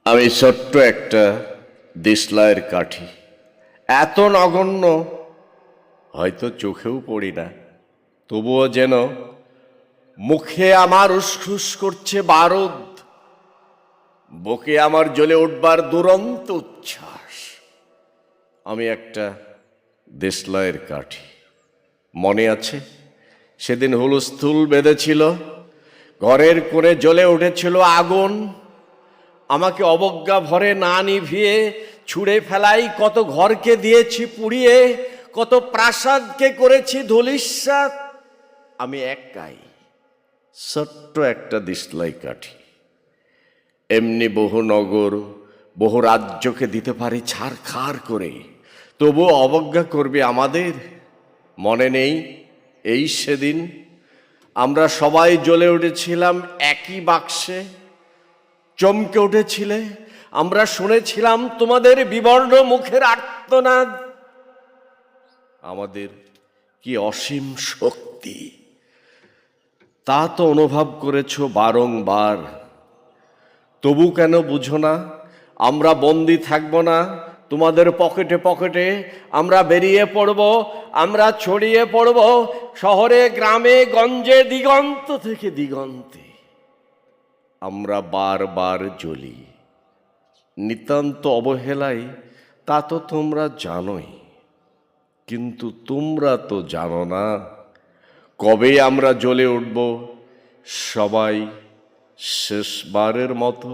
আমি ছোট্ট একটা দেশলাইয়ের কাঠি, এত নগণ্য হয়তো চোখেও পড়ি না, তবুও যেন মুখে আমার উসখুস করছে বারুদ, বুকে আমার জ্বলে উঠবার দুরন্ত উচ্ছ্বাস। আমি একটা দেশলাইয়ের কাঠি। মনে আছে সেদিন হুলস্থুল বেঁধেছিল, ঘরের কোণে জ্বলে উঠেছিল আগুন। আমাকে অবজ্ঞা ভরে না নিভিয়ে ছুঁড়ে ফেলাই কত ঘরকে দিয়েছি পুড়িয়ে, কত প্রাসাদকে করেছি ধূলিসাৎ। আমি একাই ছোট্ট একটা দেশলাই কাঠি। এমনি বহু নগর, বহু রাজ্যকে দিতে পারি ছারখার করে, তবুও অবজ্ঞা করবে আমাদের। মনে নেই এই সেদিন আমরা সবাই জ্বলে উঠেছিলাম একই বাক্সে, চমকে উঠেছিলে, আমরা শুনেছিলাম তোমাদের বিবর্ণ মুখের আর্তনাদ। আমাদের কি অসীম শক্তি তা তো অনুভব করেছ বারংবার। তবু কেন বুঝো না আমরা বন্দি থাকবো না তোমাদের পকেটে পকেটে? আমরা বেরিয়ে পড়ব, আমরা ছড়িয়ে পড়ব শহরে গ্রামে গঞ্জে, দিগন্ত থেকে দিগন্তে। আমরা বারবার জ্বলি নিতান্ত অবহেলায়, তা তো তোমরা জানোই। কিন্তু তোমরা তো জানো না কবে আমরা জ্বলে উঠব সবাই শেষবারের মতো।